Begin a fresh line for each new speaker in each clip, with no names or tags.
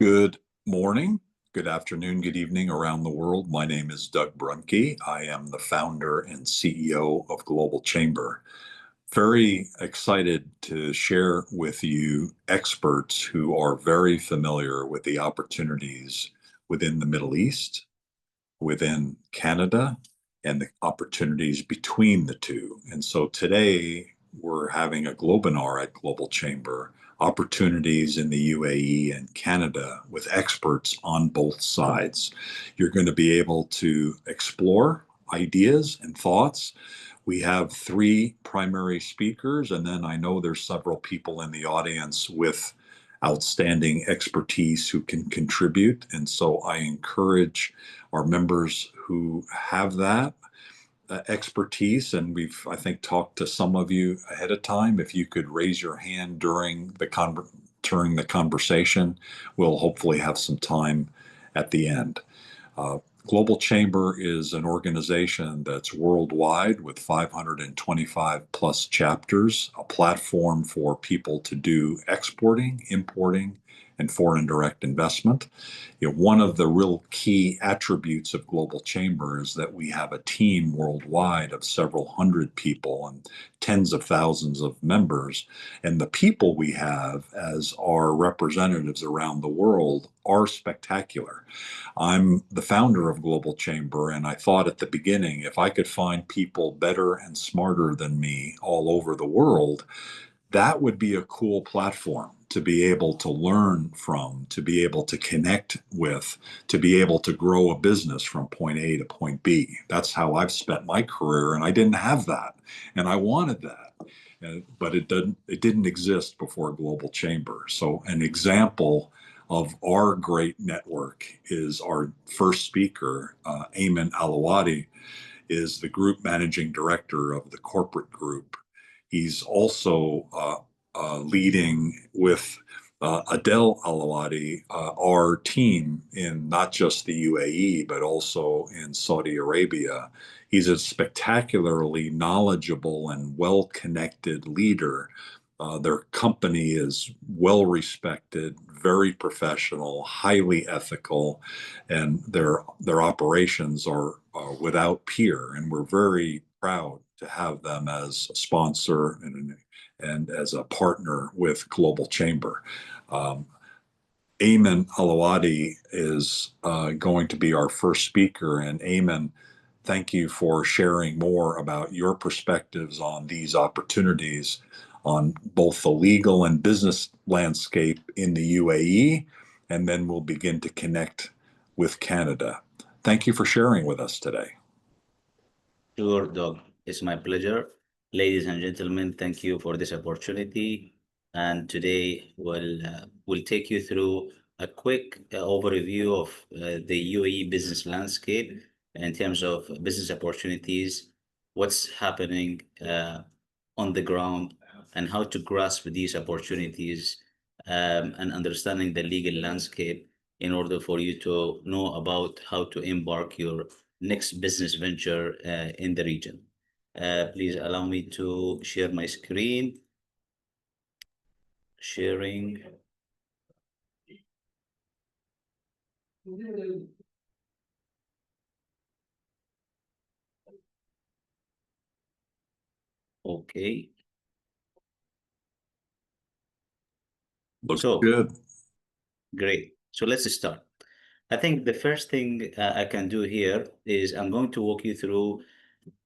Good morning, good afternoon, good evening around the world. My name is Doug Brunke. I am the founder and CEO of Global Chamber. Very excited to share with you experts who are very familiar with the opportunities within the Middle East, within Canada, and the opportunities between the two. And so today we're having a Globinar at Global Chamber, opportunities in the UAE and Canada with experts on both sides. You're going to be able to explore ideas and thoughts. We have three primary speakers, and then I know there's several people in the audience with outstanding expertise who can contribute. And so I encourage our members who have that expertise, and I think, talked to some of you ahead of time. If you could raise your hand during the conversation, we'll hopefully have some time at the end. Uh, Global Chamber is an organization that's worldwide with 525 plus chapters, a platform for people to do exporting, importing, and foreign direct investment. One of the real key attributes of Global Chamber is that we have a team worldwide of several hundred people and tens of thousands of members. And the people we have as our representatives around the world are spectacular. I'm the founder of Global Chamber, and I thought at the beginning, if I could find people better and smarter than me all over the world, that would be a cool platform to be able to learn from, to be able to connect with, to be able to grow a business from point A to point B. That's how I've spent my career, and I didn't have that, and I wanted that. But it didn't exist before Global Chamber. So an example of our great network is our first speaker, Ayman Alawadi, is the group managing director of the corporate group. He's also leading with Adel Alawadi, our team in not just the UAE, but also in Saudi Arabia. He's a spectacularly knowledgeable and well-connected leader. Their company is well respected, very professional, highly ethical, and their operations are without peer. And we're very proud to have them as a sponsor and as a partner with Global Chamber. Um, Ayman Alawadi is going to be our first speaker. And Ayman, thank you for sharing more about your perspectives on these opportunities on both the legal and business landscape in the UAE, and then we'll begin to connect with Canada. Thank you for sharing with us today.
Sure, Doug. It's my pleasure. Ladies and gentlemen, thank you for this opportunity. And today we'll take you through a quick overview of the UAE business landscape in terms of business opportunities, what's happening on the ground, and how to grasp these opportunities, and understanding the legal landscape in order for you to know about how to embark your next business venture in the region. Please allow me to share my screen. Sharing. Okay.
Looks good.
Great. So let's start. I think the first thing I can do here is I'm going to walk you through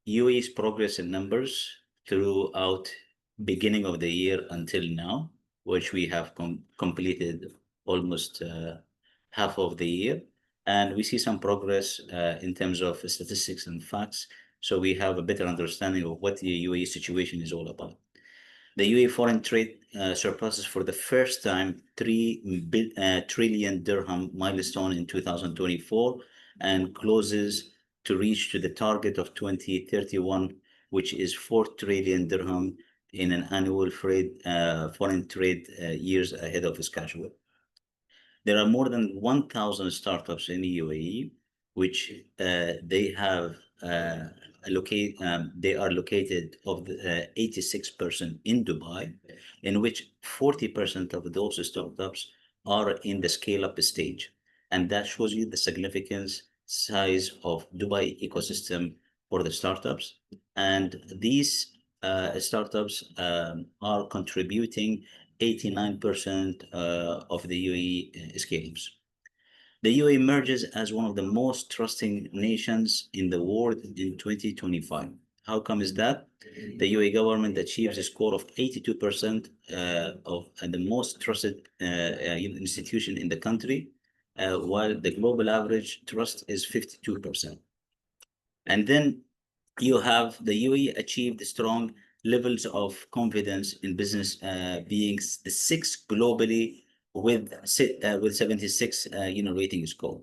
UAE's progress in numbers throughout beginning of the year until now, which we have completed almost half of the year. And we see some progress in terms of statistics and facts. So we have a better understanding of what the UAE situation is all about. The UAE foreign trade surpasses for the first time 3 trillion dirham milestone in 2024 and closes to reach to the target of 2031, which is 4 trillion dirham in an annual foreign trade years ahead of schedule. There are more than 1,000 startups in the UAE, which they have they are located of the 86% in Dubai, in which 40% of those startups are in the scale-up stage. And that shows you the significance size of Dubai ecosystem for the startups. And these startups are contributing 89% of the UAE scale-ups. The UAE emerges as one of the most trusting nations in the world in 2025. How come is that? The UAE government achieves a score of 82% of the most trusted institution in the country, while the global average trust is 52%. And then you have the UAE achieved strong levels of confidence in business, being the sixth globally with 76 rating score.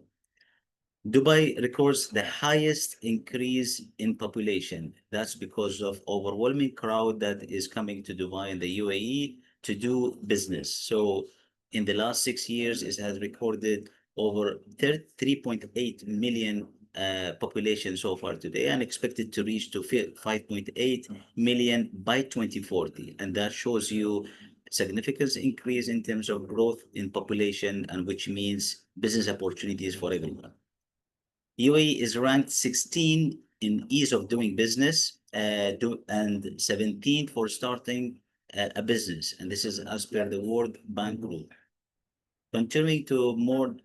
Dubai records the highest increase in population. That's because of overwhelming crowd that is coming to Dubai and the UAE to do business. So in the last 6 years, it has recorded over 3.8 million population so far today, and expected to reach to 5.8 million by 2040. And that shows you significant increase in terms of growth in population, and which means business opportunities for everyone. UAE is ranked 16 in ease of doing business and 17 for starting a business. And this is as per the World Bank Group. Continuing to more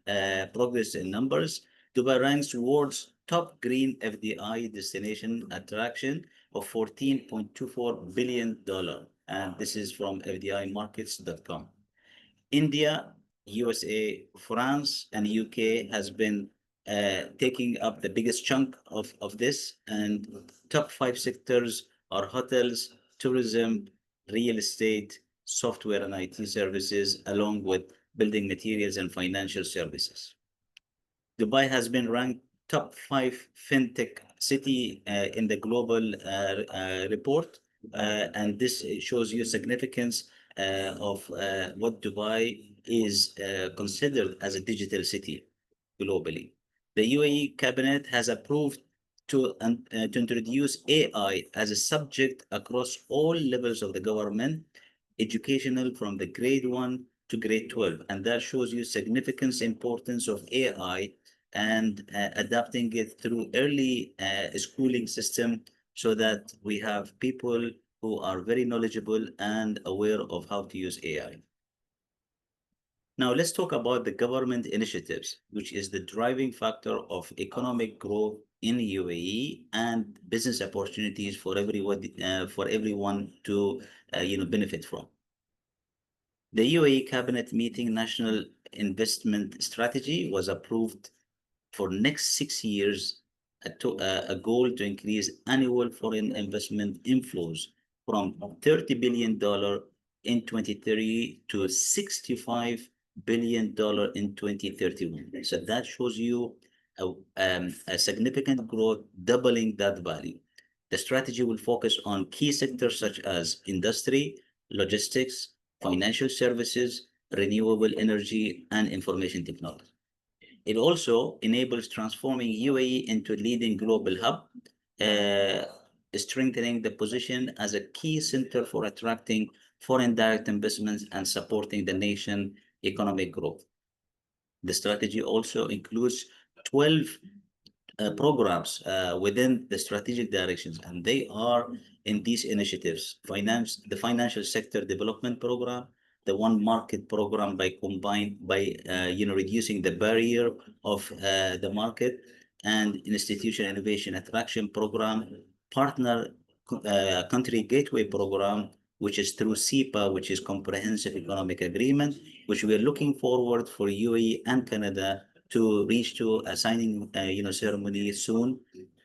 progress in numbers, Dubai ranks world's top green FDI destination attraction of $14.24 billion. And this is from FDImarkets.com. India, USA, France, and UK has been taking up the biggest chunk of this. And top 5 sectors are hotels, tourism, real estate, software and IT services, along with building materials and financial services. Dubai has been ranked top 5 fintech city in the global report. And this shows you significance of what Dubai is considered as a digital city globally. The UAE cabinet has approved to introduce AI as a subject across all levels of the government, educational from the grade 1 to grade 12. And that shows you significance importance of AI and adapting it through early schooling system, so that we have people who are very knowledgeable and aware of how to use AI. Now, let's talk about the government initiatives, which is the driving factor of economic growth in UAE and business opportunities for everyone to benefit from. The UAE cabinet meeting national investment strategy was approved for next 6 years, a goal to increase annual foreign investment inflows from $30 billion in 2030 to $65 billion in 2031. So that shows you a significant growth, doubling that value. The strategy will focus on key sectors such as industry, logistics, financial services, renewable energy, and information technology. It also enables transforming UAE into a leading global hub, strengthening the position as a key center for attracting foreign direct investments and supporting the nation's economic growth. The strategy also includes 12 programs within the strategic directions, and they are in these initiatives: the financial sector development program, the one market program by reducing the barrier of the market, and institutional innovation attraction program, partner country gateway program, which is through CEPA, which is Comprehensive Economic Agreement, which we are looking forward for UAE and Canada to reach to a signing ceremony soon.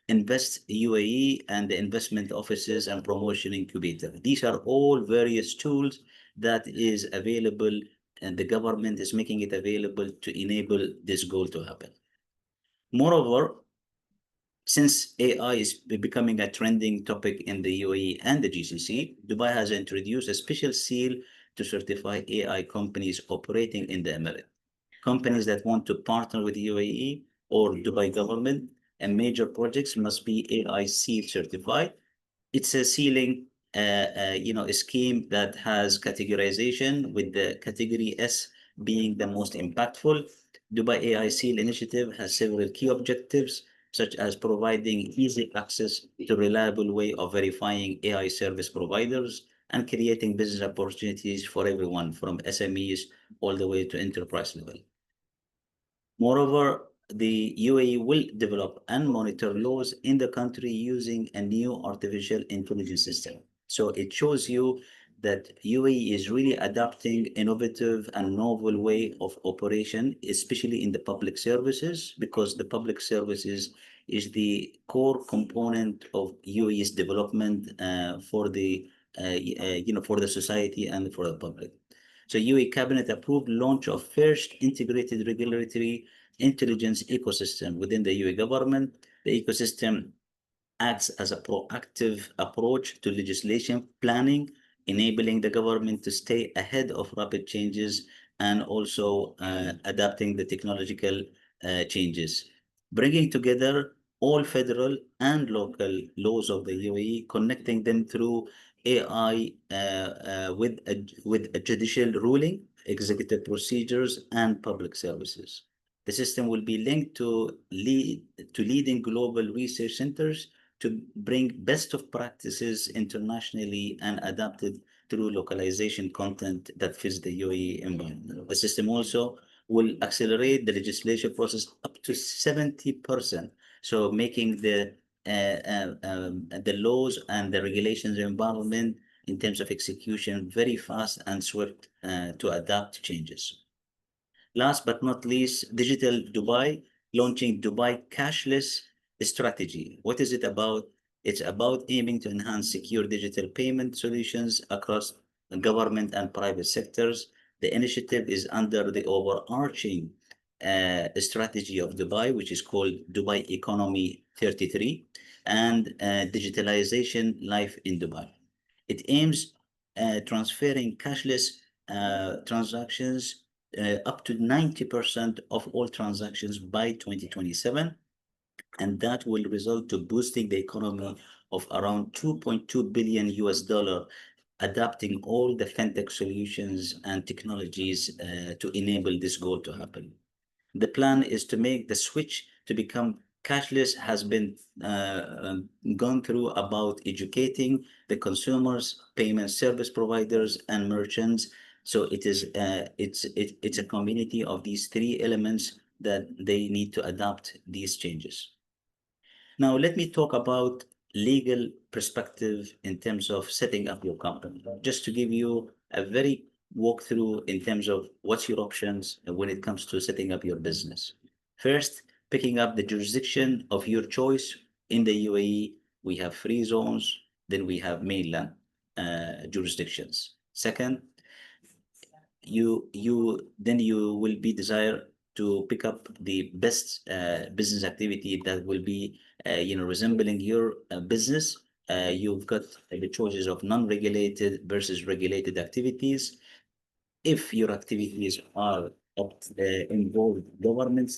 Invest UAE and the investment offices and promotion incubator. These are all various tools that is available, and the government is making it available to enable this goal to happen. Moreover, since AI is becoming a trending topic in the UAE and the GCC, Dubai has introduced a special seal to certify AI companies operating in the Emirates. Companies that want to partner with UAE or Dubai government and major projects must be AI seal certified. It's a sealing a scheme that has categorization with the category S being the most impactful. Dubai AI Seal initiative has several key objectives, such as providing easy access to reliable way of verifying AI service providers and creating business opportunities for everyone from SMEs all the way to enterprise level. Moreover, the UAE will develop and monitor laws in the country using a new artificial intelligence system. So it shows you that UAE is really adopting innovative and novel way of operation, especially in the public services, because the public services is the core component of UAE's development for the for the society and for the public. So UAE cabinet approved launch of first integrated regulatory intelligence ecosystem within the UAE government. The ecosystem acts as a proactive approach to legislation planning, enabling the government to stay ahead of rapid changes and also adapting the technological changes, bringing together all federal and local laws of the UAE, connecting them through AI with a judicial ruling, executive procedures, and public services. The system will be linked to leading global research centers to bring best of practices internationally and adapted through localization content that fits the UAE environment. The system also will accelerate the legislation process up to 70%. So making the laws and the regulations environment in terms of execution very fast and swift to adapt changes. Last but not least, Digital Dubai launching Dubai cashless strategy. What is it about? It's about aiming to enhance secure digital payment solutions across the government and private sectors. The initiative is under the overarching strategy of Dubai, which is called Dubai Economy 33, and digitalization life in Dubai. It aims transferring cashless transactions up to 90% of all transactions by 2027, and that will result to boosting the economy of around 2.2 billion US dollar, adapting all the fintech solutions and technologies to enable this goal to happen. The plan is to make the switch to become cashless has been gone through about educating the consumers, payment service providers, and merchants. So it's a community of these three elements that they need to adapt these changes. Now, let me talk about legal perspective in terms of setting up your company, just to give you a very walkthrough in terms of what's your options when it comes to setting up your business. First, picking up the jurisdiction of your choice. In the UAE, we have free zones, then we have mainland jurisdictions. Second, you will be desire to pick up the best business activity that will be resembling your business. You've got the choices of non-regulated versus regulated activities. If your activities are involved government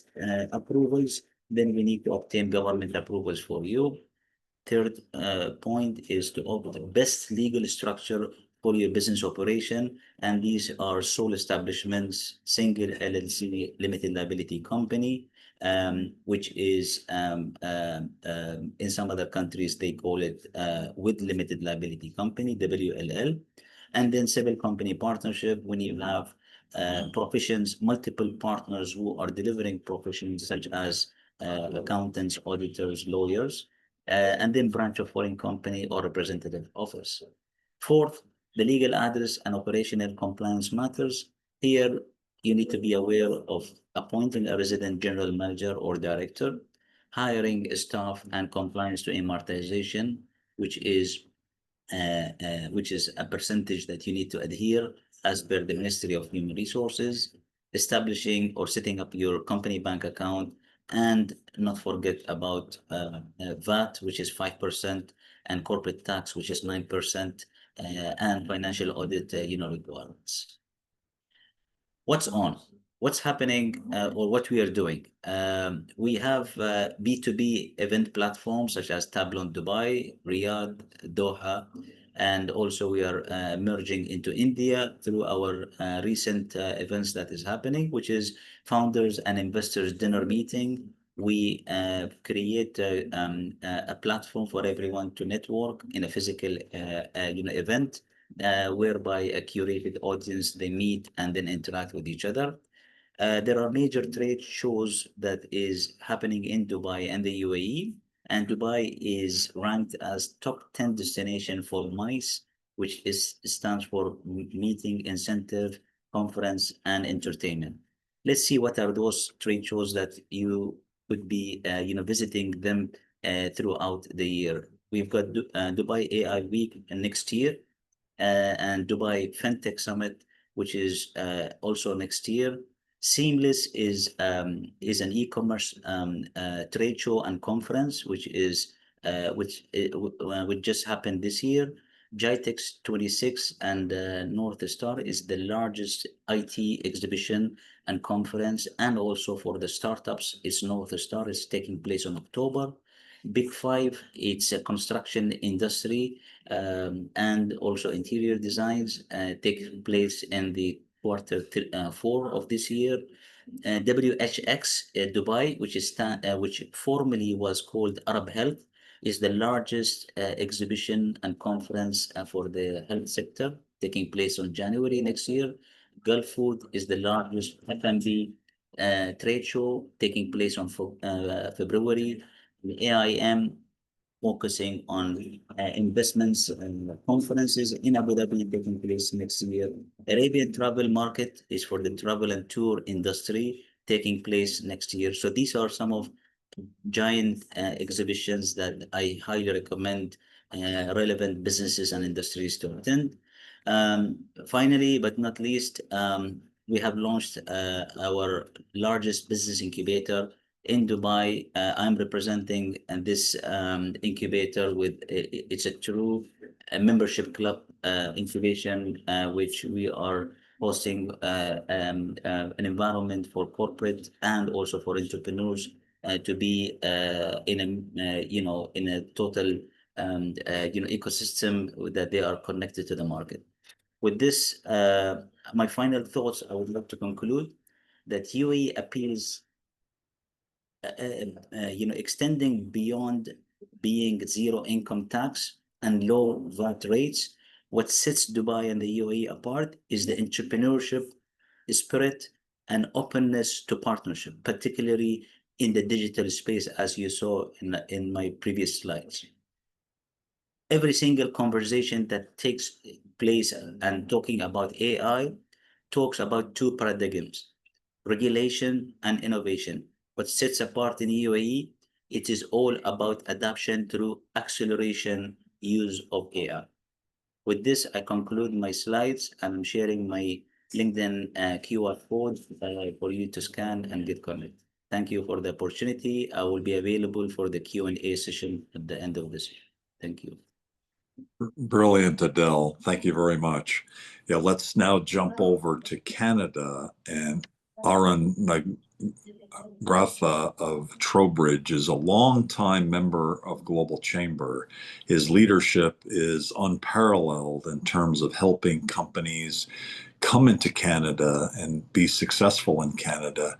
approvals, then we need to obtain government approvals for you. Third point is to open the best legal structure for your business operation, and these are sole establishments, single LLC, limited liability company, which is in some other countries they call it with limited liability company, WLL, and then civil company partnership when you have professions, multiple partners who are delivering professions such as accountants, auditors, lawyers, and then branch of foreign company or representative office. Fourth, the legal address and operational compliance matters. Here, you need to be aware of appointing a resident general manager or director, hiring staff and compliance to amortization, which is a percentage that you need to adhere as per the Ministry of Human Resources, establishing or setting up your company bank account, and not forget about VAT, which is 5%, and corporate tax, which is 9%, and financial audit, requirements. What's on? What's happening or what we are doing? We have B2B event platforms such as Tableau Dubai, Riyadh, Doha, And also we are merging into India through our recent events that is happening, which is founders and investors dinner meeting. We create a platform for everyone to network in a physical event, whereby a curated audience, they meet and then interact with each other. There are major trade shows that is happening in Dubai and the UAE, and Dubai is ranked as top 10 destination for MICE, which is stands for Meeting, Incentive, Conference, and Entertainment. Let's see what are those trade shows that you could be, visiting them throughout the year. We've got Dubai AI Week next year, and Dubai FinTech Summit, which is also next year. Seamless is an e-commerce trade show and conference, which just happened this year. GITEX 26 and North Star is the largest IT exhibition and conference, and also for the startups, it's North Star is taking place in October. Big Five, it's a construction industry, and also interior designs take place in the quarter 4 of this year. WHX Dubai, which formerly was called Arab Health, is the largest exhibition and conference for the health sector, taking place on January next year. Gulf Food is the largest F&B trade show, taking place on February. The AIM focusing on investments and conferences in Abu Dhabi taking place next year. Arabian Travel Market is for the travel and tour industry taking place next year. So these are some of giant exhibitions that I highly recommend relevant businesses and industries to attend. Finally, but not least, we have launched our largest business incubator in Dubai. I'm representing this incubator with it's a true membership club incubation, which we are hosting an environment for corporate and also for entrepreneurs to be in a in a total ecosystem that they are connected to the market. With this, my final thoughts, I would like to conclude that UAE appeals extending beyond being zero income tax and low VAT rates. What sets Dubai and the UAE apart is the entrepreneurship spirit and openness to partnership, particularly in the digital space, as you saw in my previous slides. Every single conversation that takes place and talking about AI talks about two paradigms: regulation and innovation. What sets apart in UAE, it is all about adoption through acceleration use of AI. With this, I conclude my slides, and I'm sharing my LinkedIn QR code for you to scan and get connected. Thank you for the opportunity. I will be available for the Q&A session at the end of this. Thank you.
Brilliant, Adel. Thank you very much. Yeah, let's now jump over to Canada. And Aaron Gratha of Trowbridge is a longtime member of Global Chamber. His leadership is unparalleled in terms of helping companies come into Canada and be successful in Canada.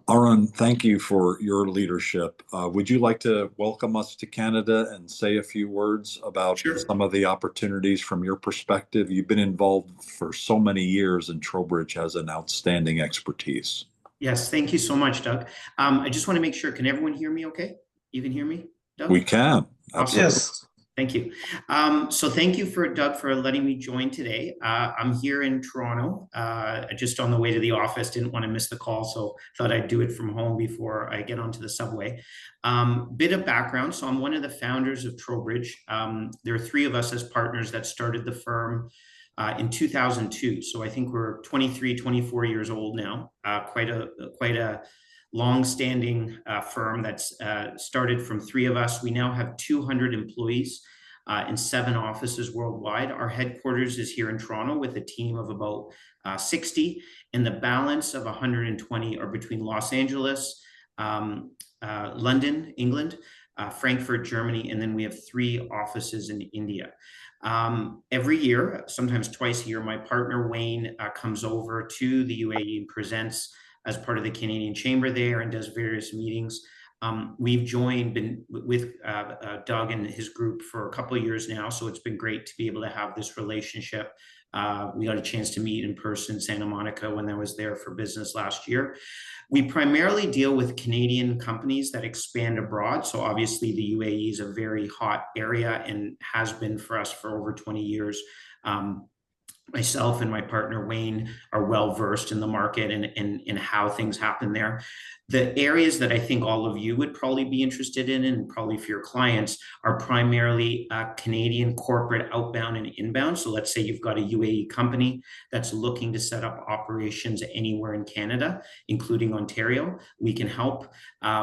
Aaron, thank you for your leadership. Would you like to welcome us to Canada and say a few words about
Sure.
some of the opportunities from your perspective? You've been involved for so many years, and Trowbridge has an outstanding expertise.
Yes, thank you so much, Doug. I just want to make sure, can everyone hear me okay? You can hear me, Doug?
We can.
Awesome.
Absolutely.
Yes.
Thank you. So thank you Doug, for letting me join today. I'm here in Toronto, just on the way to the office. Didn't want to miss the call, so thought I'd do it from home before I get onto the subway. Bit of background. So I'm one of the founders of Trowbridge. There are 3 of us as partners that started the firm in 2002. So I think we're 23, 24 years old now. Quite a long-standing firm that's started from 3 of us. We now have 200 employees in 7 offices worldwide. Our headquarters is here in Toronto with a team of about 60, and the balance of 120 are between Los Angeles, London, England, Frankfurt, Germany, and then we have 3 offices in India. Every year, sometimes twice a year, my partner Wayne comes over to the UAE and presents as part of the Canadian Chamber there and does various meetings. We've been with Doug and his group for a couple of years now, so it's been great to be able to have this relationship. We got a chance to meet in person in Santa Monica when I was there for business last year. We primarily deal with Canadian companies that expand abroad. So obviously the UAE is a very hot area and has been for us for over 20 years. Myself and my partner Wayne are well versed in the market and how things happen there. The areas that I think all of you would probably be interested in, and probably for your clients, are primarily Canadian corporate outbound and inbound. So let's say you've got a UAE company that's looking to set up operations anywhere in Canada, including Ontario. We can help.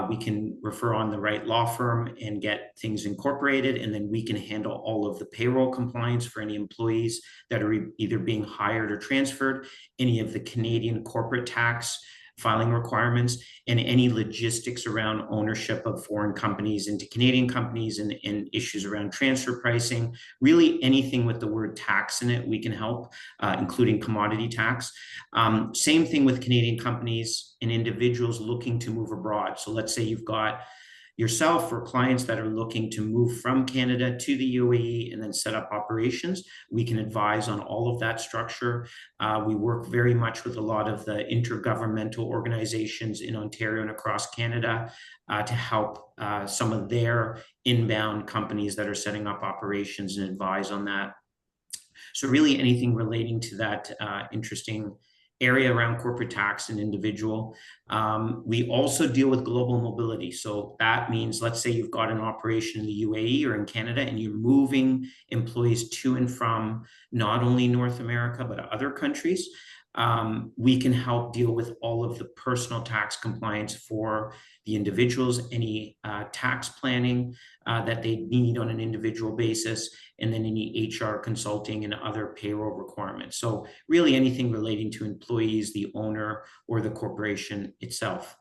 We can refer on the right law firm and get things incorporated, and then we can handle all of the payroll compliance for any employees that are either being hired or transferred, any of the Canadian corporate tax filing requirements, and any logistics around ownership of foreign companies into Canadian companies, and issues around transfer pricing. Really anything with the word tax in it, we can help, including commodity tax. Same thing with Canadian companies and individuals looking to move abroad. So let's say you've got yourself or clients that are looking to move from Canada to the UAE and then set up operations. We can advise on all of that structure. We work very much with a lot of the intergovernmental organizations in Ontario and across Canada to help some of their inbound companies that are setting up operations and advise on that. So really anything relating to that interesting area around corporate tax and individual. We also deal with global mobility. So that means, let's say you've got an operation in the UAE or in Canada and you're moving employees to and from not only North America, but other countries. We can help deal with all of the personal tax compliance for the individuals, any tax planning that they need on an individual basis, and then any HR consulting and other payroll requirements. So really anything relating to employees, the owner, or the corporation itself.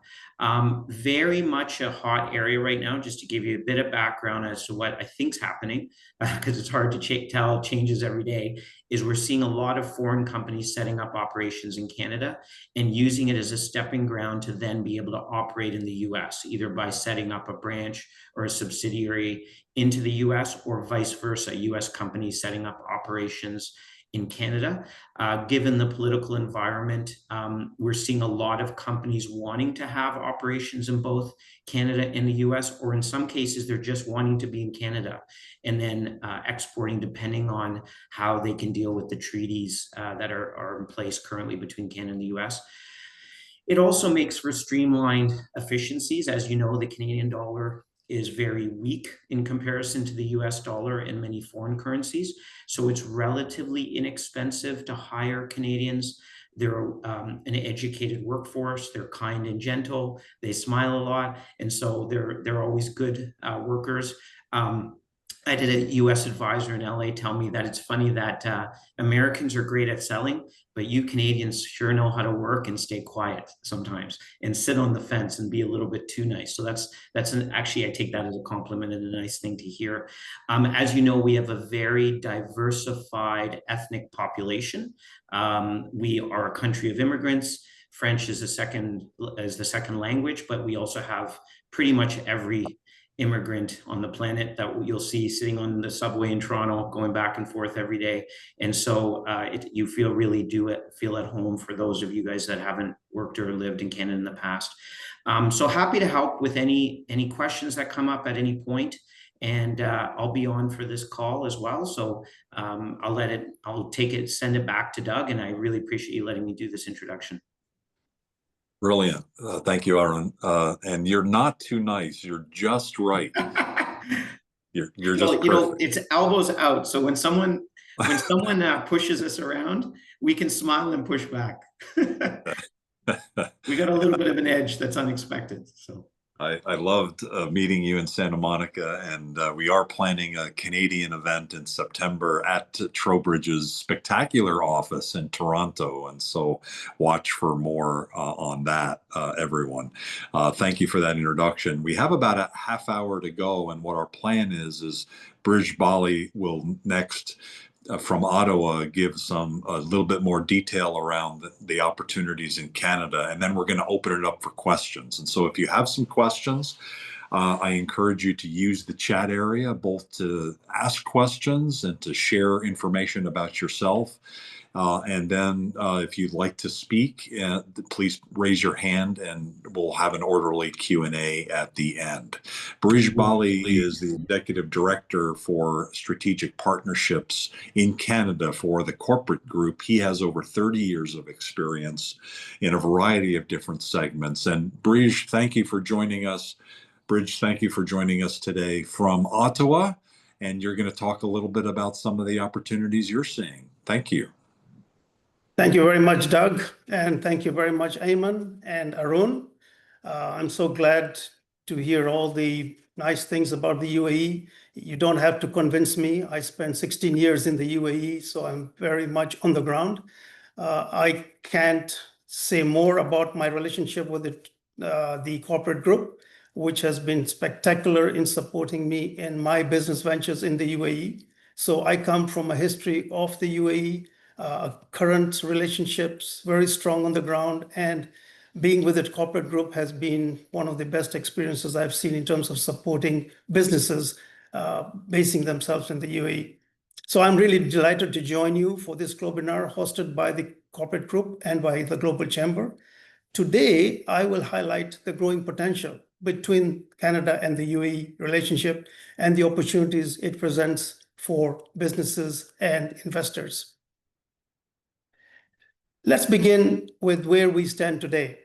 Very much a hot area right now, just to give you a bit of background as to what I think's happening, because it's hard to tell, it changes every day, is we're seeing a lot of foreign companies setting up operations in Canada and using it as a stepping ground to then be able to operate in the US, either by setting up a branch or a subsidiary into the US, or vice versa, US companies setting up operations in Canada. Given the political environment, we're seeing a lot of companies wanting to have operations in both Canada and the US, or in some cases, they're just wanting to be in Canada and then exporting, depending on how they can deal with the treaties that are in place currently between Canada and the US. It also makes for streamlined efficiencies. As you know, the Canadian dollar is very weak in comparison to the US dollar and many foreign currencies. So it's relatively inexpensive to hire Canadians. They're an educated workforce. They're kind and gentle. They smile a lot. And so they're always good workers. I did a US advisor in LA tell me that it's funny that Americans are great at selling, but you Canadians sure know how to work and stay quiet sometimes and sit on the fence and be a little bit too nice. So actually, I take that as a compliment and a nice thing to hear. As you know, we have a very diversified ethnic population. We are a country of immigrants. French is the second language, but we also have pretty much every immigrant on the planet that you'll see sitting on the subway in Toronto, going back and forth every day. And so you feel at home for those of you guys that haven't worked or lived in Canada in the past. So happy to help with any questions that come up at any point. And I'll be on for this call as well. So I'll send it back to Doug, and I really appreciate you letting me do this introduction.
Brilliant. Thank you, Aaron. And you're not too nice. You're just right. You're just perfect.
It's elbows out. So when someone pushes us around, we can smile and push back. We got a little bit of an edge that's unexpected. So
I loved meeting you in Santa Monica, and we are planning a Canadian event in September at Trowbridge's spectacular office in Toronto. And so watch for more on that, everyone. Thank you for that introduction. We have about a half hour to go, and what our plan is Bridge Bali will next from Ottawa give a little bit more detail around the opportunities in Canada, and then we're going to open it up for questions. And so if you have some questions, I encourage you to use the chat area both to ask questions and to share information about yourself. And then if you'd like to speak, please raise your hand and we'll have an orderly Q&A at the end. Bridge Bali is the Executive Director for Strategic Partnerships in Canada for the corporate group. He has over 30 years of experience in a variety of different segments. And Bridge, thank you for joining us. Bridge, thank you for joining us today from Ottawa. And you're going to talk a little bit about some of the opportunities you're seeing. Thank you.
Thank you very much, Doug, and thank you very much, Ayman and Arun. I'm so glad to hear all the nice things about the UAE. You don't have to convince me. I spent 16 years in the UAE, so I'm very much on the ground. I can't say more about my relationship with the corporate group, which has been spectacular in supporting me in my business ventures in the UAE. So I come from a history of the UAE, current relationships, very strong on the ground, and being with the corporate group has been one of the best experiences I've seen in terms of supporting businesses basing themselves in the UAE. So I'm really delighted to join you for this Globinar hosted by the corporate group and by the Global Chamber. Today, I will highlight the growing potential between Canada and the UAE relationship and the opportunities it presents for businesses and investors. Let's begin with where we stand today.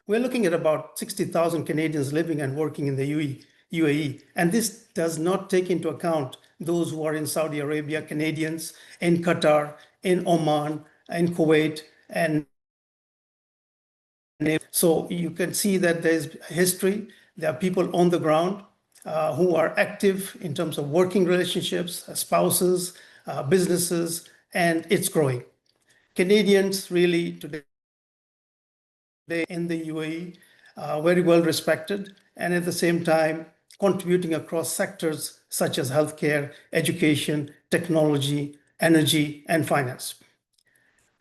We're looking at about 60,000 Canadians living and working in the UAE, and this does not take into account those who are in Saudi Arabia, Canadians, in Qatar, in Oman, in Kuwait, and so you can see that there's history. There are people on the ground who are active in terms of working relationships, spouses, businesses, and it's growing. Canadians really today in the UAE very well respected, and at the same time contributing across sectors such as healthcare, education, technology, energy, and finance.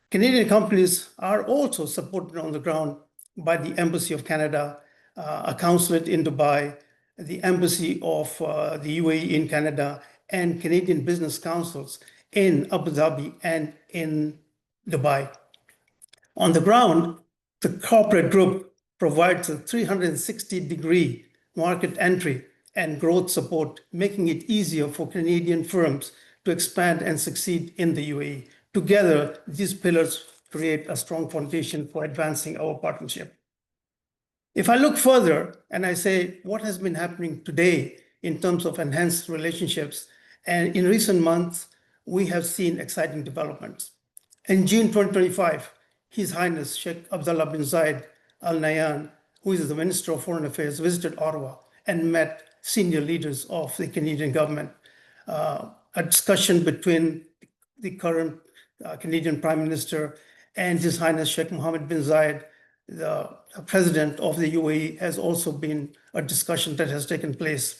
Canadian companies are also supported on the ground by the Embassy of Canada, a consulate in Dubai, the Embassy of the UAE in Canada, and Canadian business councils in Abu Dhabi and in Dubai. On the ground, the corporate group provides a 360-degree market entry and growth support, making it easier for Canadian firms to expand and succeed in the UAE. Together, these pillars create a strong foundation for advancing our partnership. If I look further and I say what has been happening today in terms of enhanced relationships, and in recent months, we have seen exciting developments. In June 2025, His Highness Sheikh Abdullah bin Zayed Al Nahyan, who is the Minister of Foreign Affairs, visited Ottawa and met senior leaders of the Canadian government. A discussion between the current Canadian Prime Minister and His Highness Sheikh Mohammed bin Zayed, the President of the UAE, has also been a discussion that has taken place,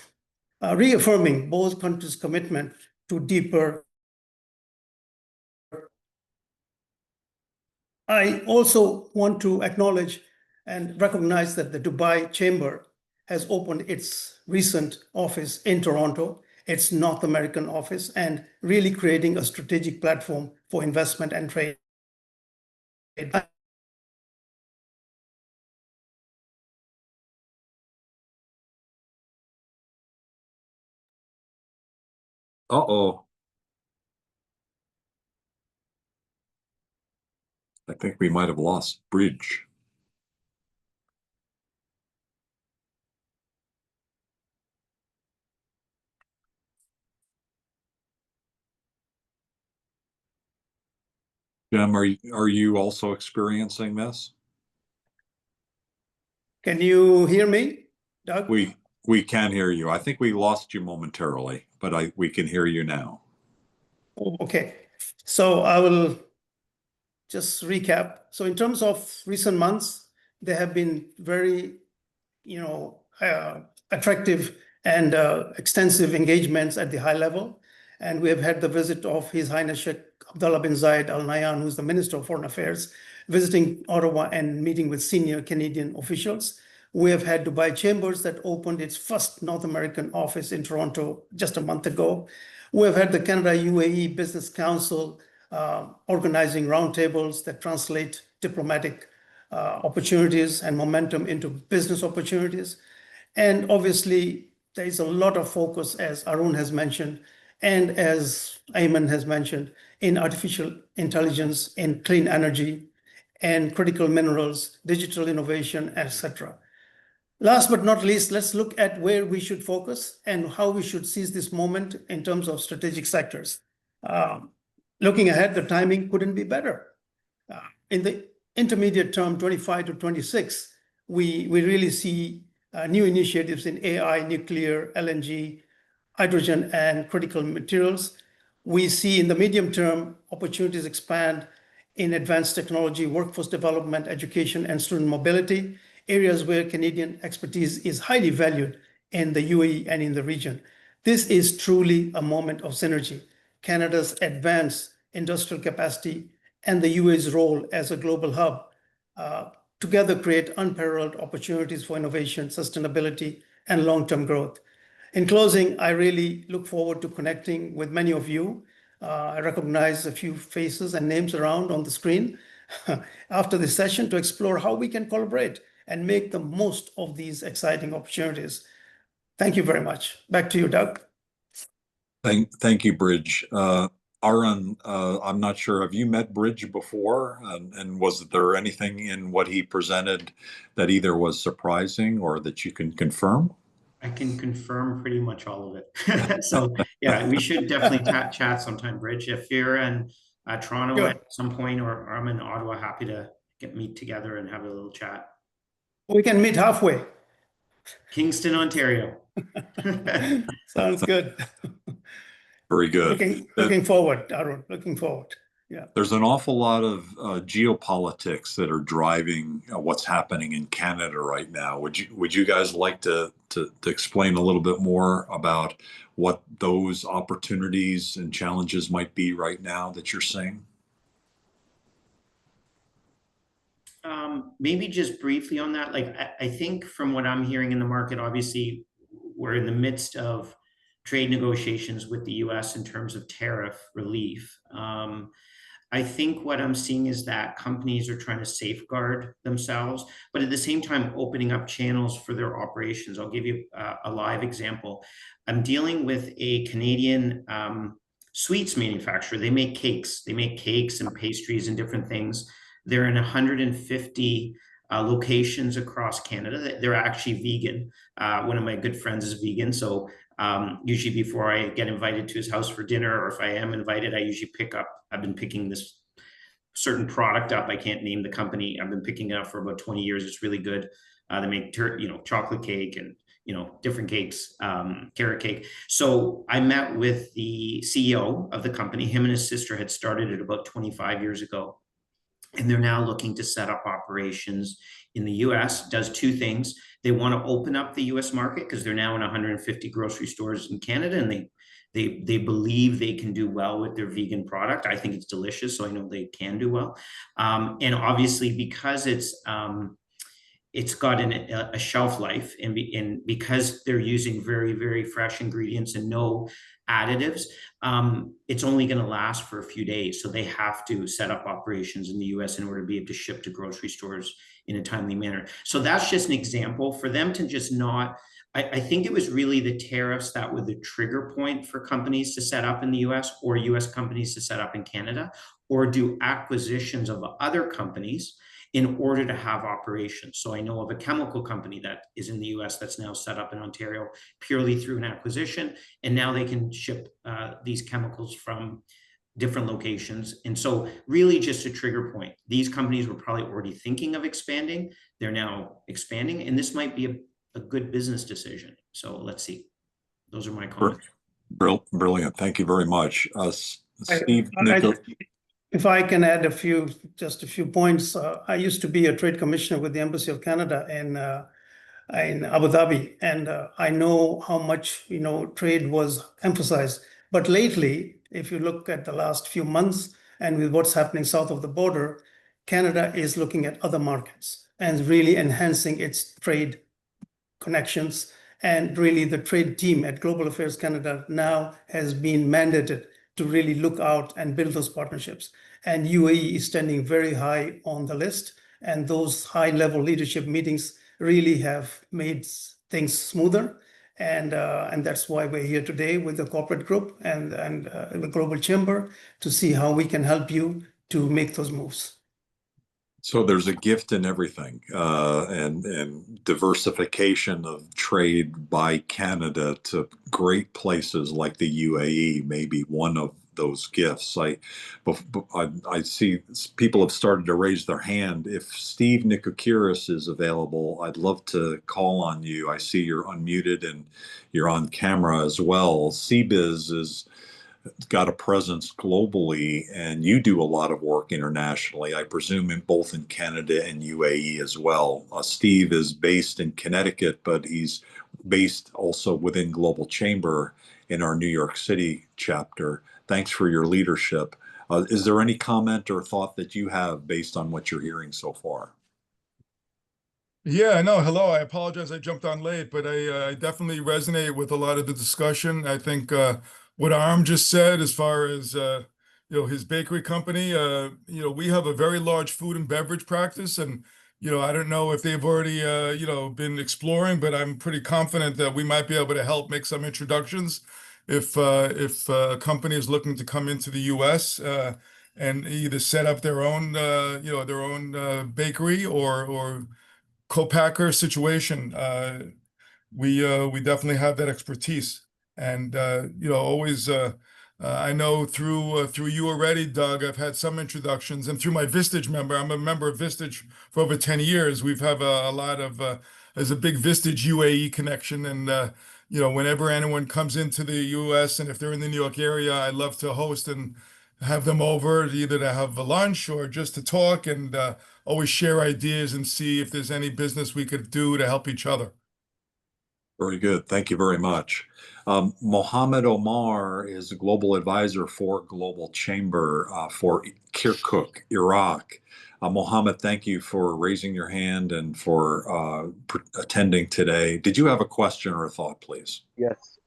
reaffirming both countries' commitment to deeper. I also want to acknowledge and recognize that the Dubai Chamber has opened its recent office in Toronto, its North American office, and really creating a strategic platform for investment and trade.
Uh-oh. I think we might have lost Bridge. Jim, are you also experiencing this?
Can you hear me? Doug?
We can hear you. I think we lost you momentarily, but we can hear you now.
Okay. So I will just recap. So in terms of recent months, there have been very, attractive and extensive engagements at the high level. And we have had the visit of His Highness Sheikh Abdullah bin Zayed Al Nahyan, who's the Minister of Foreign Affairs, visiting Ottawa and meeting with senior Canadian officials. We have had Dubai Chambers that opened its first North American office in Toronto just a month ago. We have had the Canada UAE Business Council organizing roundtables that translate diplomatic opportunities and momentum into business opportunities. And obviously, there is a lot of focus, as Arun has mentioned, and as Ayman has mentioned, in artificial intelligence, in clean energy, and critical minerals, digital innovation, etc. Last but not least, let's look at where we should focus and how we should seize this moment in terms of strategic sectors. Looking ahead, the timing couldn't be better. In the intermediate term, 25 to 26, we really see new initiatives in AI, nuclear, LNG, hydrogen, and critical materials. We see in the medium term opportunities expand in advanced technology, workforce development, education, and student mobility, areas where Canadian expertise is highly valued in the UAE and in the region. This is truly a moment of synergy. Canada's advanced industrial capacity and the UAE's role as a global hub together create unparalleled opportunities for innovation, sustainability, and long-term growth. In closing, I really look forward to connecting with many of you. I recognize a few faces and names around on the screen after this session to explore how we can collaborate and make the most of these exciting opportunities. Thank you very much. Back to you, Doug.
Thank you, Bridge. Arun, I'm not sure, have you met Bridge before? And was there anything in what he presented that either was surprising or that you can confirm?
I can confirm pretty much all of it. So yeah, we should definitely chat sometime, Bridge. If you're in Toronto
Sure.
at some point, or I'm in Ottawa, happy to meet together and have a little chat.
We can meet halfway.
Kingston, Ontario.
Sounds good.
Very good.
Looking forward, Arun, looking forward. Yeah.
There's an awful lot of geopolitics that are driving what's happening in Canada right now. Would you guys like to explain a little bit more about what those opportunities and challenges might be right now that you're seeing?
Maybe just briefly on that. Like, I think from what I'm hearing in the market, obviously we're in the midst of trade negotiations with the US in terms of tariff relief. I think what I'm seeing is that companies are trying to safeguard themselves, but at the same time opening up channels for their operations. I'll give you a live example. I'm dealing with a Canadian sweets manufacturer. They make cakes. They make cakes and pastries and different things. They're in 150 locations across Canada. They're actually vegan. One of my good friends is vegan, so usually before I get invited to his house for dinner, or if I am invited, I usually I've been picking this certain product up. I can't name the company. I've been picking it up for about 20 years. It's really good. They make chocolate cake and different cakes, carrot cake. So I met with the CEO of the company. Him and his sister had started it about 25 years ago. And they're now looking to set up operations in the US. Does two things. They want to open up the US market because they're now in 150 grocery stores in Canada, and they believe they can do well with their vegan product. I think it's delicious, so I know they can do well. And obviously, because it's got a shelf life, and because they're using very, very fresh ingredients and no additives, it's only going to last for a few days. So they have to set up operations in the US in order to be able to ship to grocery stores in a timely manner. So that's just an example for them to just not. I think it was really the tariffs that were the trigger point for companies to set up in the US, or US companies to set up in Canada, or do acquisitions of other companies in order to have operations. So I know of a chemical company that is in the US that's now set up in Ontario purely through an acquisition, and now they can ship these chemicals from different locations. And so really just a trigger point. These companies were probably already thinking of expanding. They're now expanding, and this might be a good business decision. So let's see. Those are my comments.
Brilliant. Thank you very much. Steve,
I, if I can add just a few points, I used to be a trade commissioner with the Embassy of Canada in Abu Dhabi, and I know how much trade was emphasized. But lately, if you look at the last few months and with what's happening south of the border, Canada is looking at other markets and really enhancing its trade connections. And really, the trade team at Global Affairs Canada now has been mandated to really look out and build those partnerships. And UAE is standing very high on the list. And those high-level leadership meetings really have made things smoother. And that's why we're here today with the corporate group and the Global Chamber to see how we can help you to make those moves.
So there's a gift in everything, and diversification of trade by Canada to great places like the UAE may be one of those gifts. I see people have started to raise their hand. If Steve Nikokiris is available, I'd love to call on you. I see you're unmuted and you're on camera as well. CBiz is got a presence globally, and you do a lot of work internationally, I presume, in both in Canada and UAE as well. Steve is based in Connecticut, but he's based also within Global Chamber in our New York City chapter. Thanks for your leadership. Is there any comment or thought that you have based on what you're hearing so far?
Yeah, no, hello. I apologize I jumped on late, but I definitely resonate with a lot of the discussion. I think what Arm just said, as far as his bakery company, we have a very large food and beverage practice, and I don't know if they've already been exploring, but I'm pretty confident that we might be able to help make some introductions if a company is looking to come into the U.S. And either set up their own bakery or co-packer situation. We definitely have that expertise, and always. I know through you already, Doug. I've had some introductions, and through my Vistage member. I'm a member of Vistage for over 10 years. We've have a lot of there's a big Vistage UAE connection, and whenever anyone comes into the U.S. and if they're in the New York area, I love to host and have them over either to have a lunch or just to talk, and always share ideas and see if there's any business we could do to help each other.
Very good. Thank you very much. Mohammed Omar is a global advisor for Global Chamber for Kirkuk, Iraq. Mohammed, thank you for raising your hand and for attending today. Did you have a question or a thought, please?
Yes,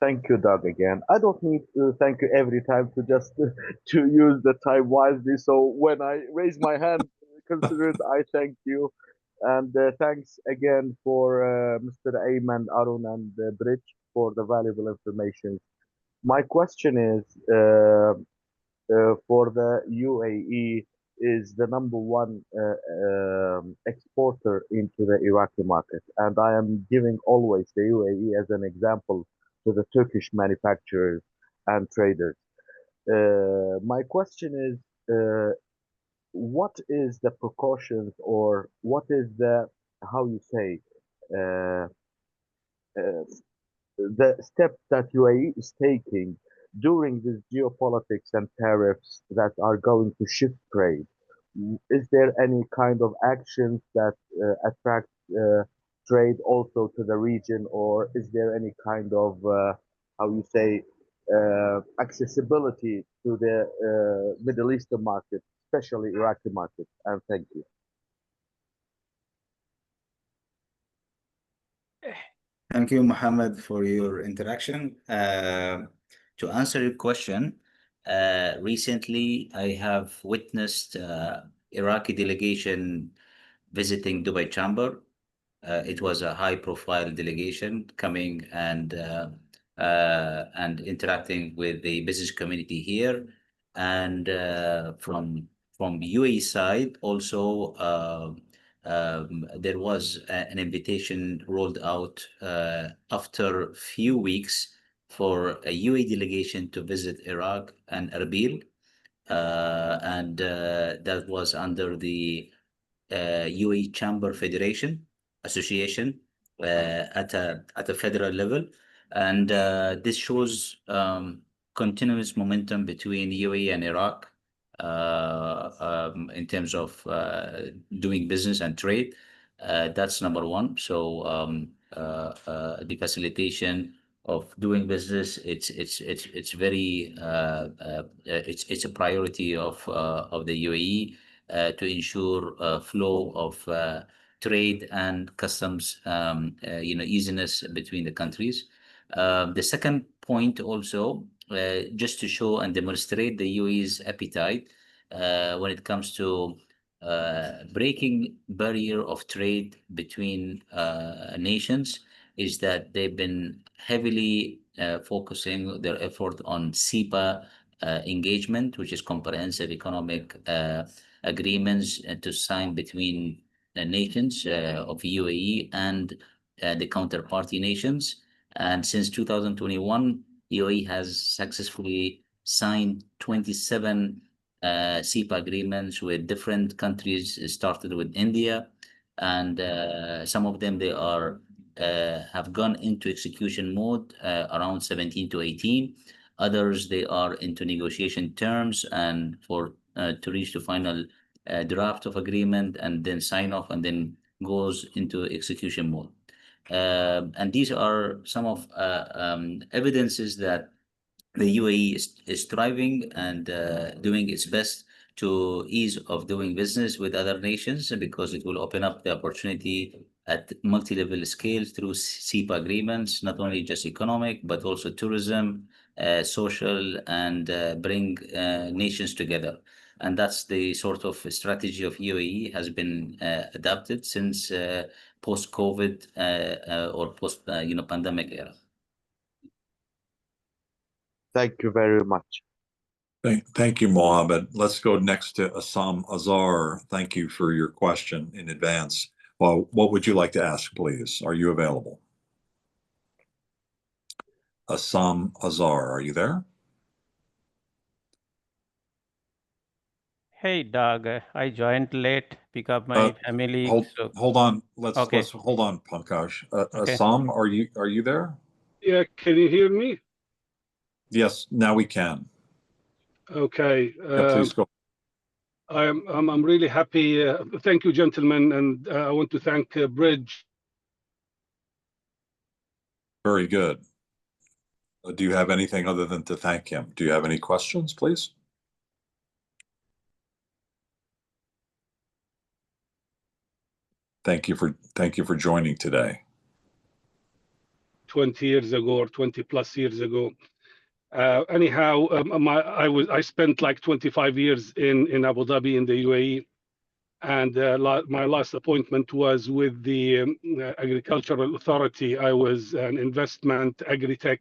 thank you, Doug, again. I don't need to thank you every time to just to use the time wisely. So when I raise my hand, consider it, I thank you. And thanks again for Mr. Ayman, Arun, and Bridge for the valuable information. My question is, for the UAE is the number one exporter into the Iraqi market. And I am giving always the UAE as an example to the Turkish manufacturers and traders. My question is, what is the precautions, or what is the, how you say, the step that UAE is taking during this geopolitics and tariffs that are going to shift trade? Is there any kind of actions that attract trade also to the region, or is there any kind of, how you say, accessibility to the Middle Eastern market, especially Iraqi market? And thank you.
Thank you, Mohammed, for your interaction. To answer your question, recently I have witnessed Iraqi delegation visiting Dubai Chamber. It was a high-profile delegation coming and interacting with the business community here, and from UAE side also. There was an invitation rolled out after a few weeks for a UAE delegation to visit Iraq and Erbil, and that was under the UAE Chamber Federation Association, at a federal level, and this shows continuous momentum between UAE and Iraq in terms of doing business and trade. That's number one. So the facilitation of doing business, it's very it's a priority of the UAE to ensure flow of trade and customs easiness between the countries. The second point also, just to show and demonstrate the UAE's appetite when it comes to breaking barrier of trade between nations, is that they've been heavily focusing their effort on CEPA engagement, which is comprehensive economic agreements to sign between the nations of UAE and the counterparty nations. And since 2021, UAE has successfully signed 27 CEPA agreements with different countries. It started with India, and some of them they are have gone into execution mode around 17 to 18. Others they are into negotiation terms and for to reach the final draft of agreement and then sign off and then goes into execution mode. And these are some of evidences that the UAE is thriving and doing its best to ease of doing business with other nations, because it will open up the opportunity at multi-level scale through CEPA agreements, not only just economic, but also tourism, social, and bring nations together. And that's the sort of strategy of UAE has been adapted since post-COVID or post pandemic era.
Thank you very much.
Thank you, Mohammed. Let's go next to Assam Azar. Thank you for your question in advance. Well, what would you like to ask, please? Are you available? Assam Azar, are you there?
Hey, Doug, I joined late, pick up my family.
Hold on. Let's
Okay.
hold on, Pankaj.
Okay.
Assam, are you there?
Yeah, can you hear me?
Yes, now we can.
Okay.
Yeah, please go.
I'm really happy. Thank you, gentlemen, and I want to thank Bridge.
Very good. Do you have anything other than to thank him? Do you have any questions, please? Thank you for joining today.
20 years ago or 20 plus years ago. Anyhow, I spent like 25 years in Abu Dhabi in the UAE, and my last appointment was with the Agricultural Authority. I was an Agritech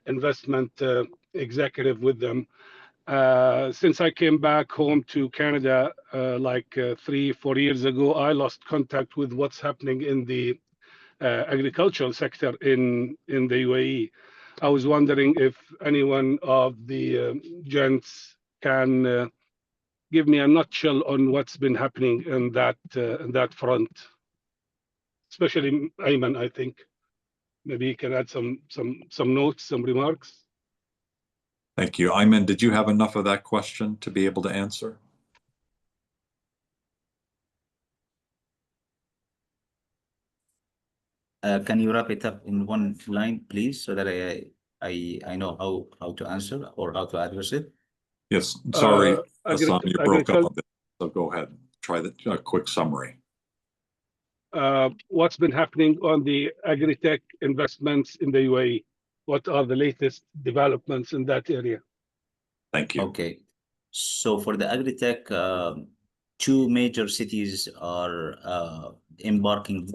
investment executive with them. Since I came back home to Canada like 3-4 years ago, I lost contact with what's happening in the agricultural sector in the UAE. I was wondering if any one of the gents can give me a nutshell on what's been happening in that front, especially Ayman. I think maybe you can add some notes, some remarks.
Thank you. Ayman, did you have enough of that question to be able to answer?
Can you wrap it up in one line, please, so that I know how to answer or how to address it?
Yes. Sorry, Assam, you broke up a bit. So go ahead. Try a quick summary.
What's been happening on the Agritech investments in the UAE? What are the latest developments in that area?
Thank you.
Okay. So for the Agritech, two major cities are embarking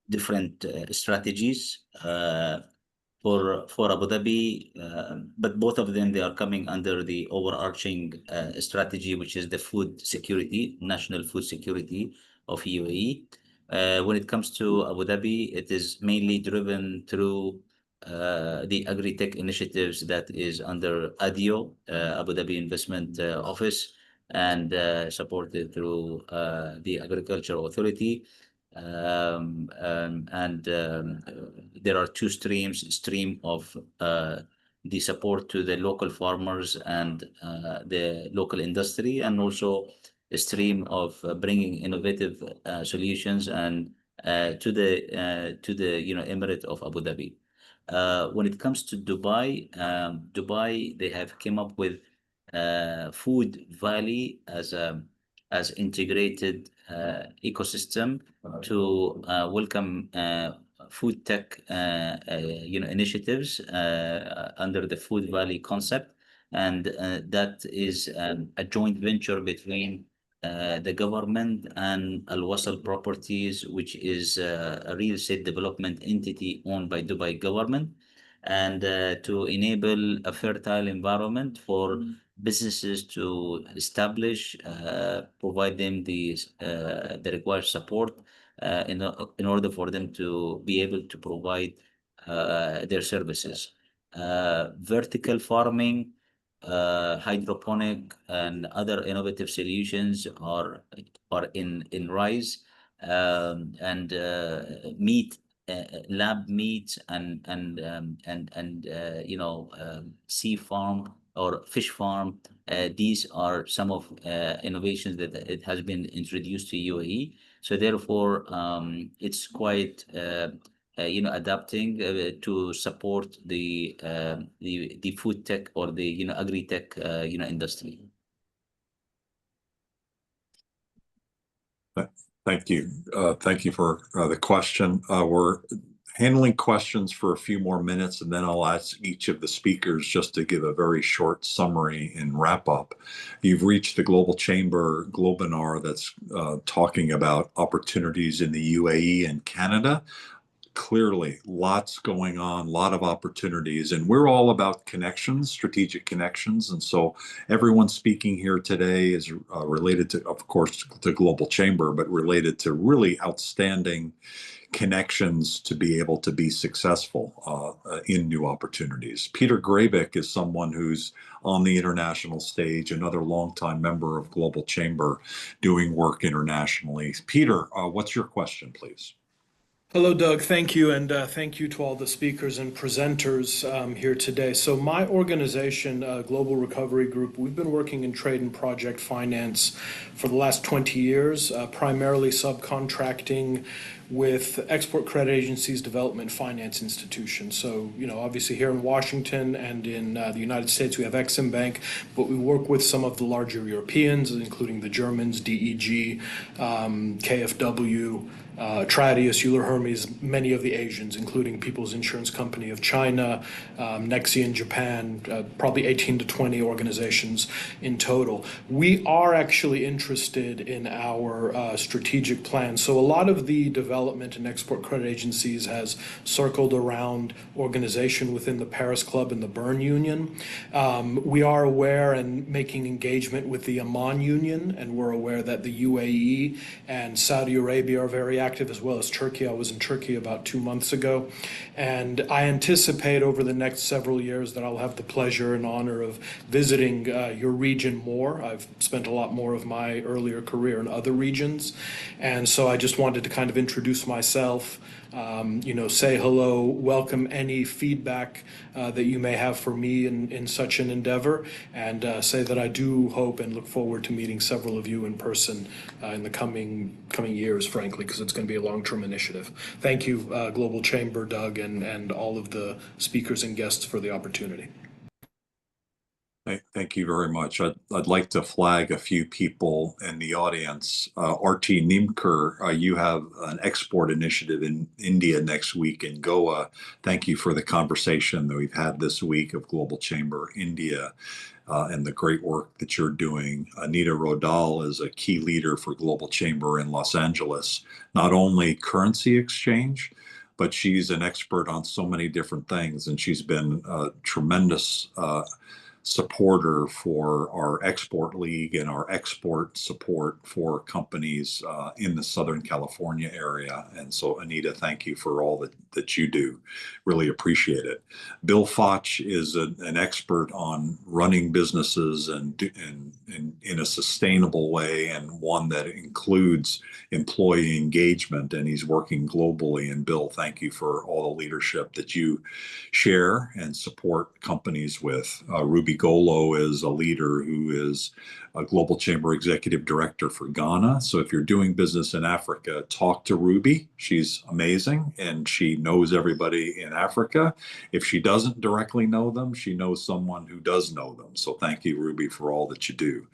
different strategies for Abu Dhabi, but both of them, they are coming under the overarching strategy, which is the food security, national food security of UAE. When it comes to Abu Dhabi, it is mainly driven through the Agritech initiatives that is under ADIO, Abu Dhabi Investment Office, and supported through the Agricultural Authority. There are two streams: stream of the support to the local farmers and the local industry, and also a stream of bringing innovative solutions and to the Emirate of Abu Dhabi. When it comes to Dubai, Dubai, they have came up with Food Valley as integrated ecosystem to welcome food tech initiatives under the Food Valley concept, and that is a joint venture between the government and Al Wasl Properties, which is a real estate development entity owned by Dubai government, and to enable a fertile environment for businesses to establish, provide them the required support in order for them to be able to provide their services. Vertical farming, hydroponic, and other innovative solutions are in rise, and meat. Lab meats and sea farm or fish farm. These are some of innovations that it has been introduced to UAE. So therefore, it's quite adapting to support the food tech or the agri-tech industry.
Thank you. Thank you for the question. We're handling questions for a few more minutes, and then I'll ask each of the speakers just to give a very short summary and wrap up. You've reached the Global Chamber, Globinar, that's talking about opportunities in the UAE and Canada. Clearly, lots going on, a lot of opportunities, and we're all about connections, strategic connections. And so everyone speaking here today is related to, of course, the Global Chamber, but related to really outstanding connections to be able to be successful in new opportunities. Peter Grabik is someone who's on the international stage, another longtime member of Global Chamber doing work internationally. Peter, what's your question, please?
Hello, Doug. Thank you, and thank you to all the speakers and presenters here today. So my organization, Global Recovery Group, we've been working in trade and project finance for the last 20 years, primarily subcontracting with export credit agencies, development finance institutions. So, obviously here in Washington and in the United States, we have Exim Bank, but we work with some of the larger Europeans, including the Germans, DEG, KfW, Tradius, Euler Hermes, many of the Asians, including People's Insurance Company of China, Nexi in Japan, probably 18 to 20 organizations in total. We are actually interested in our strategic plan. So a lot of the development and export credit agencies has circled around organization within the Paris Club and the Bern Union. We are aware and making engagement with the Amman Union, and we're aware that the UAE and Saudi Arabia are very active, as well as Turkey. I was in Turkey about 2 months ago, and I anticipate over the next several years that I'll have the pleasure and honor of visiting your region more. I've spent a lot more of my earlier career in other regions, and so I just wanted to kind of introduce myself, say hello, welcome any feedback that you may have for me in such an endeavor, and say that I do hope and look forward to meeting several of you in person in the coming years, frankly, because it's going to be a long-term initiative. Thank you, Global Chamber, Doug, and all of the speakers and guests for the opportunity.
Thank you very much. I'd like to flag a few people in the audience. RT Nimker, you have an export initiative in India next week in Goa. Thank you for the conversation that we've had this week of Global Chamber India and the great work that you're doing. Anita Rodal is a key leader for Global Chamber in Los Angeles, not only currency exchange, but she's an expert on so many different things, and she's been a tremendous supporter for our export league and our export support for companies in the Southern California area. And so, Anita, thank you for all that you do. Really appreciate it. Bill Foch is an expert on running businesses and in a sustainable way, and one that includes employee engagement, and he's working globally. And Bill, thank you for all the leadership that you share and support companies with. Ruby Golo is a leader who is a Global Chamber Executive Director for Ghana. So if you're doing business in Africa, talk to Ruby. She's amazing and she knows everybody in Africa. If she doesn't directly know them, she knows someone who does know them. So thank you, Ruby, for all that you do.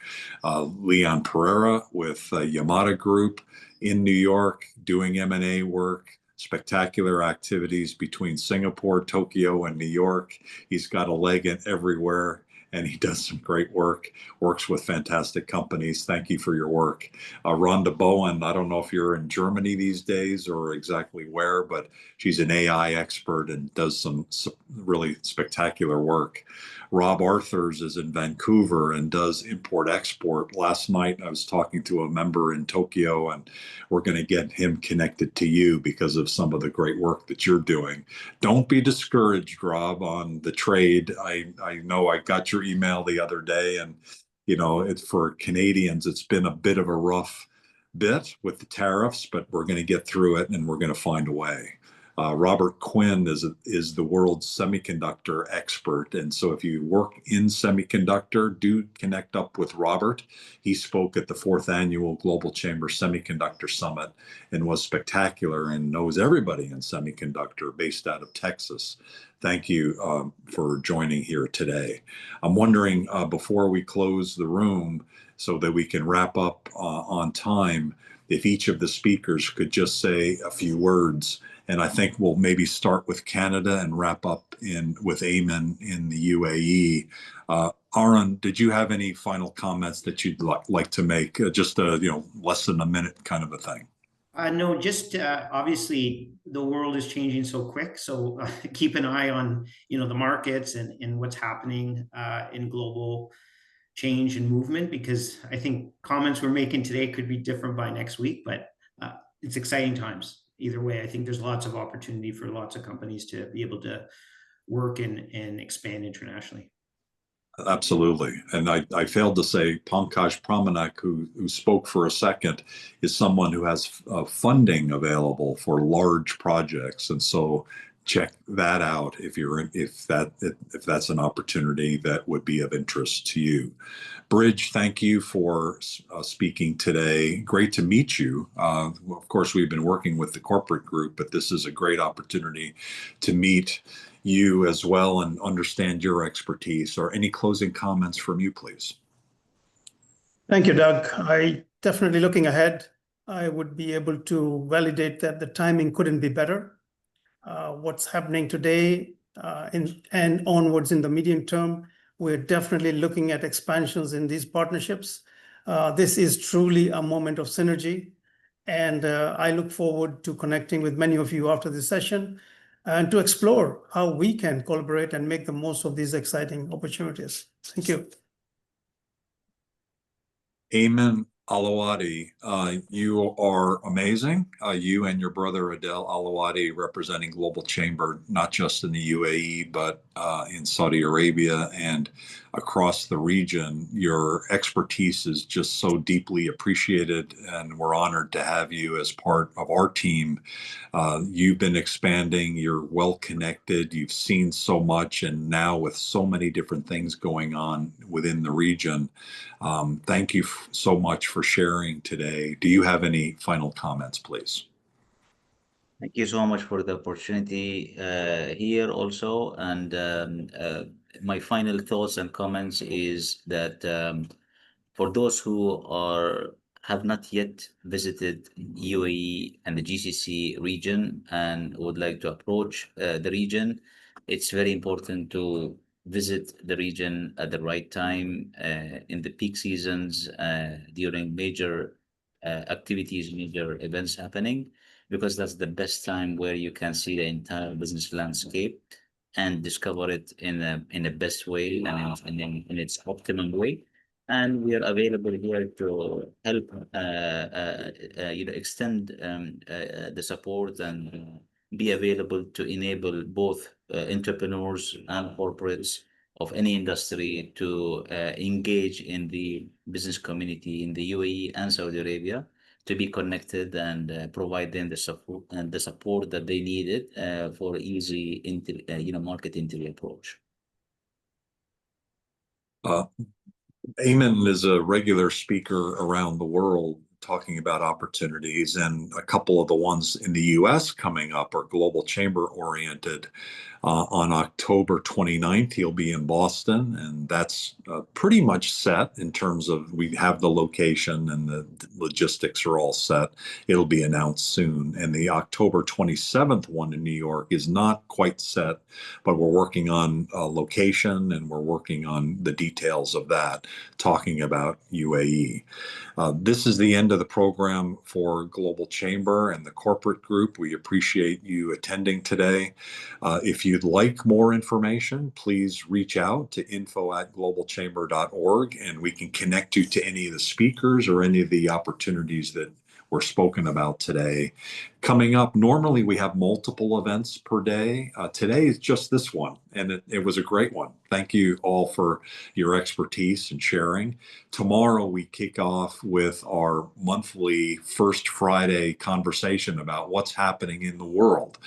Leon Pereira with Yamada Group in New York, doing M&A work, spectacular activities between Singapore, Tokyo, and New York. He's got a leg in everywhere, and he does some great work, works with fantastic companies. Thank you for your work. Rhonda Bowen, I don't know if you're in Germany these days or exactly where, but she's an AI expert and does some really spectacular work. Rob Arthurs is in Vancouver and does import-export. Last night, I was talking to a member in Tokyo, and we're going to get him connected to you because of some of the great work that you're doing. Don't be discouraged, Rob, on the trade. I know I got your email the other day, and it's for Canadians, it's been a bit of a rough bit with the tariffs, but we're going to get through it and we're going to find a way. Robert Quinn is the world's semiconductor expert. And so if you work in semiconductor, do connect up with Robert. He spoke at the 4th Annual Global Chamber Semiconductor Summit and was spectacular and knows everybody in semiconductor based out of Texas. Thank you for joining here today. I'm wondering, before we close the room so that we can wrap up on time, if each of the speakers could just say a few words. And I think we'll maybe start with Canada and wrap up with Ayman in the UAE. Aaron, did you have any final comments that you'd like to make? Just less than a minute kind of a thing.
No, just obviously the world is changing so quick. So keep an eye on the markets and what's happening in global change and movement, because I think comments we're making today could be different by next week, but it's exciting times. Either way, I think there's lots of opportunity for lots of companies to be able to work and expand internationally.
Absolutely. And I failed to say Pankaj Pramanik, who spoke for a second, is someone who has funding available for large projects. And so check that out if that's an opportunity that would be of interest to you. Bridge, thank you for speaking today. Great to meet you. Of course, we've been working with the corporate group, but this is a great opportunity to meet you as well and understand your expertise. Or any closing comments from you, please?
Thank you, Doug. Definitely looking ahead, I would be able to validate that the timing couldn't be better. What's happening today and onwards in the medium term, we're definitely looking at expansions in these partnerships. This is truly a moment of synergy, and I look forward to connecting with many of you after this session and to explore how we can collaborate and make the most of these exciting opportunities. Thank you.
Ayman Alawadi, you are amazing. You and your brother Adel Alawadi representing Global Chamber, not just in the UAE, but in Saudi Arabia and across the region. Your expertise is just so deeply appreciated, and we're honored to have you as part of our team. You've been expanding, you're well connected, you've seen so much, and now with so many different things going on within the region. Thank you so much for sharing today. Do you have any final comments, please?
Thank you so much for the opportunity here also. And my final thoughts and comments is that for those who have not yet visited UAE and the GCC region and would like to approach the region, it's very important to visit the region at the right time in the peak seasons during major activities, major events happening, because that's the best time where you can see the entire business landscape and discover it in the best way and in its optimum way. And we are available here to help extend the support and be available to enable both entrepreneurs and corporates of any industry to engage in the business community in the UAE and Saudi Arabia, to be connected and provide them the support that they needed for easy market entry approach.
Eamon is a regular speaker around the world talking about opportunities, and a couple of the ones in the US coming up are Global Chamber oriented. On October 29th, he'll be in Boston, and that's pretty much set in terms of we have the location and the logistics are all set. It'll be announced soon. And the October 27th one in New York is not quite set, but we're working on location and we're working on the details of that, talking about UAE. This is the end of the program for Global Chamber and the corporate group. We appreciate you attending today. If you'd like more information, please reach out to info@globalchamber.org, and we can connect you to any of the speakers or any of the opportunities that were spoken about today. Coming up, normally we have multiple events per day. Today is just this one, and it was a great one. Thank you all for your expertise and sharing. Tomorrow we kick off with our monthly First Friday conversation about what's happening in the world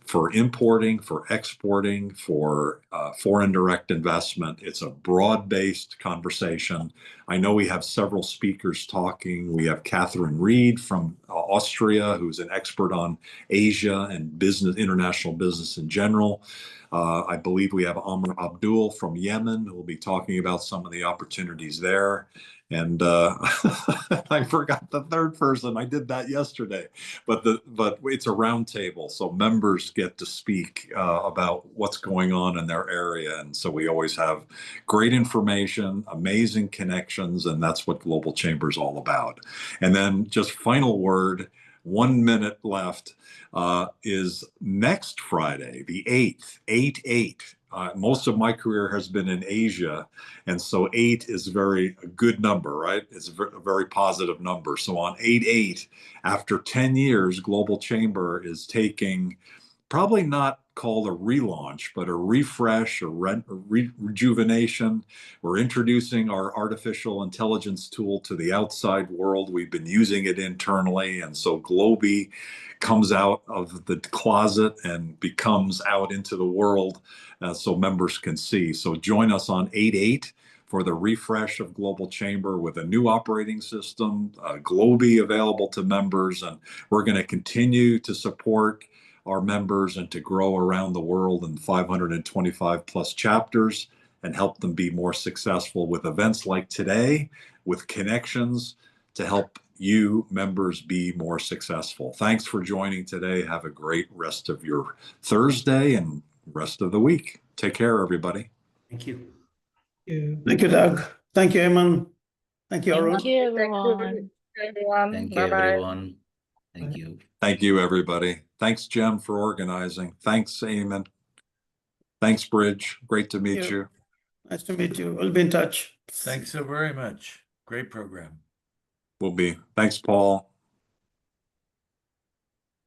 for importing, for exporting, for foreign direct investment. It's a broad-based conversation. I know we have several speakers talking. We have Catherine Reed from Austria, who's an expert on Asia and business, international business in general. I believe we have Amr Abdul from Yemen, who will be talking about some of the opportunities there. And I forgot the third person. I did that yesterday, but it's a roundtable, so members get to speak about what's going on in their area, and so we always have great information, amazing connections, and that's what Global Chamber is all about. And then just final word, 1 minute left, is next Friday, the 8th, 8/8. Most of my career has been in Asia, and so 8 is a very good number, right? It's a very positive number. So on 8/8, after 10 years, Global Chamber is taking, probably not called a relaunch, but a refresh, a rejuvenation. We're introducing our artificial intelligence tool to the outside world. We've been using it internally, and so Globi comes out of the closet and becomes out into the world, so members can see. So join us on 8/8 for the refresh of Global Chamber with a new operating system, Globi available to members, and we're going to continue to support our members and to grow around the world in 525 plus chapters and help them be more successful with events like today, with connections to help you members be more successful. Thanks for joining today. Have a great rest of your Thursday and rest of the week. Take care, everybody.
Thank you.
Thank you, Doug. Thank you, Eamon. Thank you, Arun.
Thank you, everyone.
Thank you, everyone. Thank you.
Thank you, everybody. Thanks, Jem, for organizing. Thanks, Eamon. Thanks, Bridge. Great to meet you.
Nice to meet you. We'll be in touch.
Thanks so very much. Great program.
We'll be. Thanks, Paul.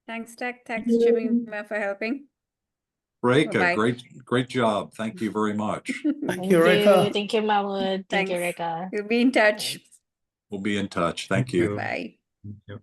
Thanks, Tech. Thanks, Jimmy, for helping.
Reka,
Bye-bye.
great job. Thank you very much.
Thank you, Reka.
Thank you, Mahmoud. Thank you,
Thanks.
Reka.
We'll be in touch.
We'll be in touch. Thank you.
Bye.
Thank you.